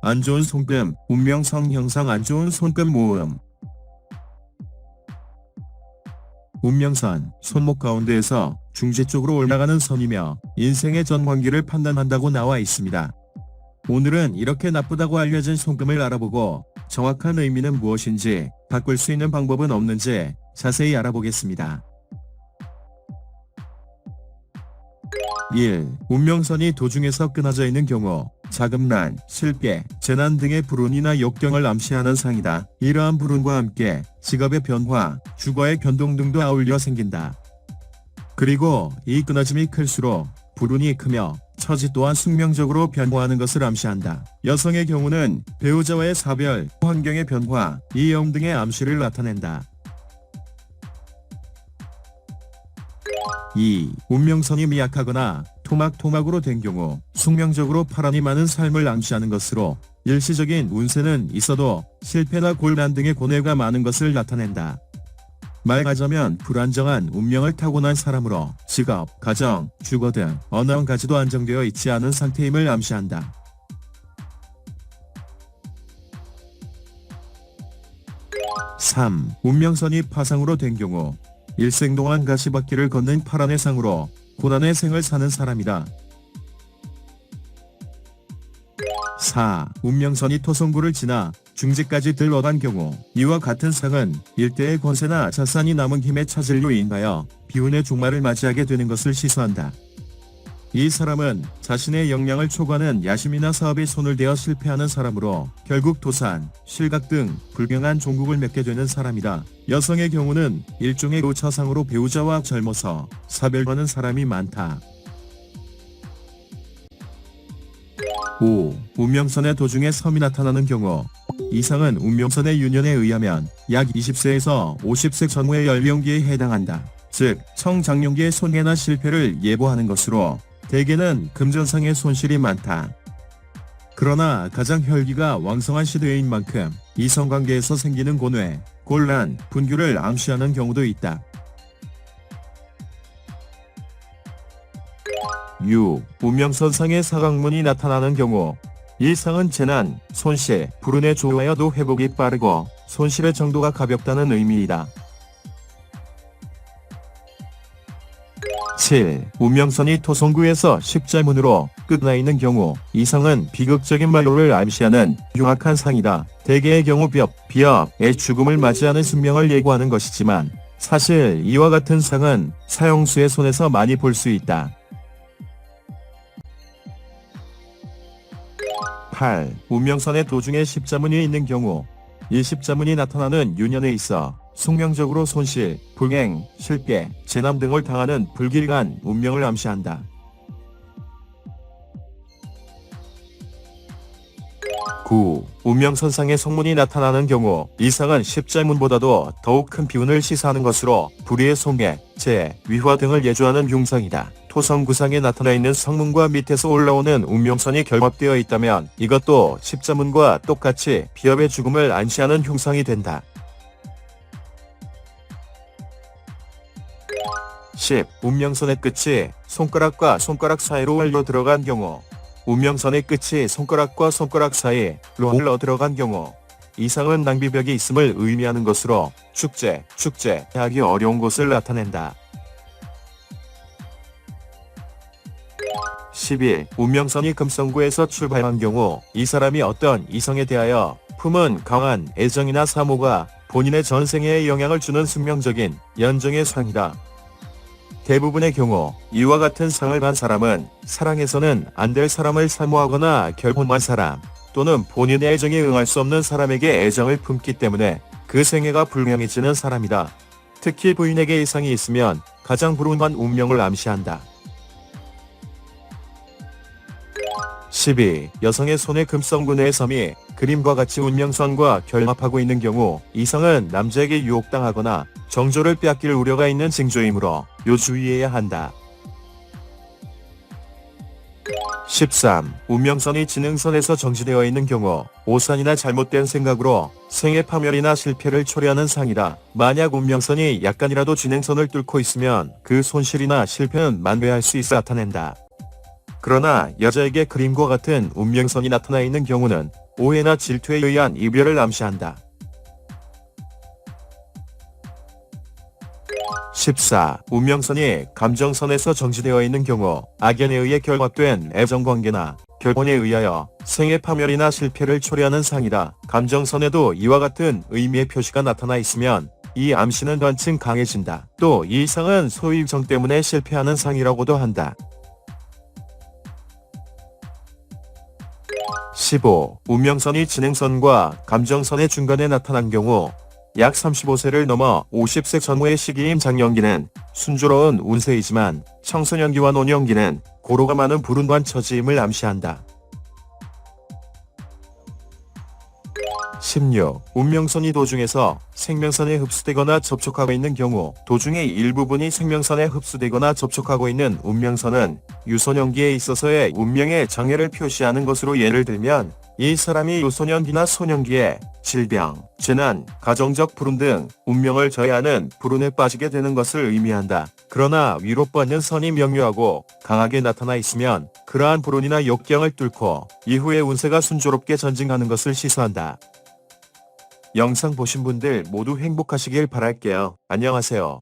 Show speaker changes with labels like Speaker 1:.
Speaker 1: 안 좋은 손금, 운명선 형상 안 좋은 손금 모음. 운명선, 손목 가운데에서 중지 쪽으로 올라가는 선이며 인생의 전환기를 판단한다고 나와 있습니다. 오늘은 이렇게 나쁘다고 알려진 손금을 알아보고 정확한 의미는 무엇인지, 바꿀 수 있는 방법은 없는지 자세히 알아보겠습니다. 1. 운명선이 도중에서 끊어져 있는 경우 자금난, 실패, 재난 등의 불운이나 역경을 암시하는 상이다. 이러한 불운과 함께 직업의 변화, 주거의 변동 등도 아울려 생긴다. 그리고 이 끊어짐이 클수록 불운이 크며 처지 또한 숙명적으로 변화하는 것을 암시한다. 여성의 경우는 배우자와의 사별, 환경의 변화, 이용 등의 암시를 나타낸다. 2. 운명선이 미약하거나 토막토막으로 된 경우 숙명적으로 파란이 많은 삶을 암시하는 것으로 일시적인 운세는 있어도 실패나 곤란 등의 고뇌가 많은 것을 나타낸다. 말하자면 불안정한 운명을 타고난 사람으로 직업, 가정, 주거 등 어느 한 가지도 안정되어 있지 않은 상태임을 암시한다. 3. 운명선이 파상으로 된 경우 일생 동안 가시밭길을 걷는 파란의 상으로 고난의 생을 사는 사람이다. 4. 운명선이 토성구를 지나 중지까지 들어간 경우 이와 같은 상은 일대의 권세나 자산이 남은 힘의 차질로 인하여 비운의 종말을 맞이하게 되는 것을 시사한다. 이 사람은 자신의 역량을 초과하는 야심이나 사업에 손을 대어 실패하는 사람으로 결국 도산, 실각 등 불경한 종국을 맺게 되는 사람이다. 여성의 경우는 일종의 노처상으로 배우자와 젊어서 사별하는 사람이 많다. 5. 운명선의 도중에 섬이 나타나는 경우 이 상은 운명선의 유년에 의하면 약 20세에서 50세 전후의 연령기에 해당한다. 즉 청장년기의 손해나 실패를 예보하는 것으로 대개는 금전상의 손실이 많다. 그러나 가장 혈기가 왕성한 시대인 만큼 이성관계에서 생기는 고뇌, 곤란, 분규를 암시하는 경우도 있다. 6. 운명선상의 사각문이 나타나는 경우 이 상은 재난, 손실, 불운에 조하여도 회복이 빠르고 손실의 정도가 가볍다는 의미이다. 7. 운명선이 토성구에서 십자문으로 끝나 있는 경우 이 상은 비극적인 말로를 암시하는 흉악한 상이다. 대개의 경우 비업의 죽음을 맞이하는 숙명을 예고하는 것이지만 사실 이와 같은 상은 사형수의 손에서 많이 볼 수 있다. 8. 운명선의 도중에 십자문이 있는 경우 이 십자문이 나타나는 유년에 있어 숙명적으로 손실, 불행, 실패, 재난 등을 당하는 불길한 운명을 암시한다. 9. 운명선상의 성문이 나타나는 경우 이 상은 십자문보다도 더욱 큰 비운을 시사하는 것으로 불의의 손해, 재해, 위화 등을 예조하는 흉상이다. 토성구상에 나타나 있는 성문과 밑에서 올라오는 운명선이 결합되어 있다면 이것도 십자문과 똑같이 비업의 죽음을 암시하는 흉상이 된다. 10. 운명선의 끝이 손가락과 손가락 사이로 흘러 들어간 경우 운명선의 끝이 손가락과 손가락 사이로 흘러 들어간 경우 이상은 낭비벽이 있음을 의미하는 것으로 축제하기 어려운 것을 나타낸다. 11. 운명선이 금성구에서 출발한 경우 이 사람이 어떤 이성에 대하여 품은 강한 애정이나 사모가 본인의 전생에 영향을 주는 숙명적인 연정의 상이다. 대부분의 경우 이와 같은 상을 반 사람은 사랑에서는 안 될 사람을 사모하거나 결혼한 사람 또는 본인의 애정에 응할 수 없는 사람에게 애정을 품기 때문에 그 생애가 불명해지는 사람이다. 특히 부인에게 이 상이 있으면 가장 불운한 운명을 암시한다. 12. 여성의 손에 금성군의 섬이 그림과 같이 운명선과 결합하고 있는 경우 이 상은 남자에게 유혹당하거나 정조를 빼앗길 우려가 있는 징조이므로 요주의해야 한다. 13. 운명선이 지능선에서 정지되어 있는 경우 오산이나 잘못된 생각으로 생애 파멸이나 실패를 초래하는 상이다. 만약 운명선이 약간이라도 지능선을 뚫고 있으면 그 손실이나 실패는 만회할 수 있어 나타낸다. 그러나 여자에게 그림과 같은 운명선이 나타나 있는 경우는 오해나 질투에 의한 이별을 암시한다. 14. 운명선이 감정선에서 정지되어 있는 경우 악연에 의해 결박된 애정관계나 결혼에 의하여 생애 파멸이나 실패를 초래하는 상이다. 감정선에도 이와 같은 의미의 표시가 나타나 있으면 이 암시는 한층 강해진다. 또 이 상은 소위 정 때문에 실패하는 상이라고도 한다. 15. 운명선이 진행선과 감정선의 중간에 나타난 경우 약 35세를 넘어 50세 전후의 시기인 장년기는 순조로운 운세이지만 청소년기와 노년기는 고로가 많은 불운한 처지임을 암시한다. 16. 운명선이 도중에서 생명선에 흡수되거나 접촉하고 있는 경우 도중의 일부분이 생명선에 흡수되거나 접촉하고 있는 운명선은 유소년기에 있어서의 운명의 장애를 표시하는 것으로 예를 들면 이 사람이 유소년기나 소년기에 질병, 재난, 가정적 불운 등 운명을 저해하는 불운에 빠지게 되는 것을 의미한다. 그러나 위로받는 선이 명료하고 강하게 나타나 있으면 그러한 불운이나 역경을 뚫고 이후의 운세가 순조롭게 전진하는 것을 시사한다. 영상 보신 분들 모두 행복하시길 바랄게요. 안녕하세요.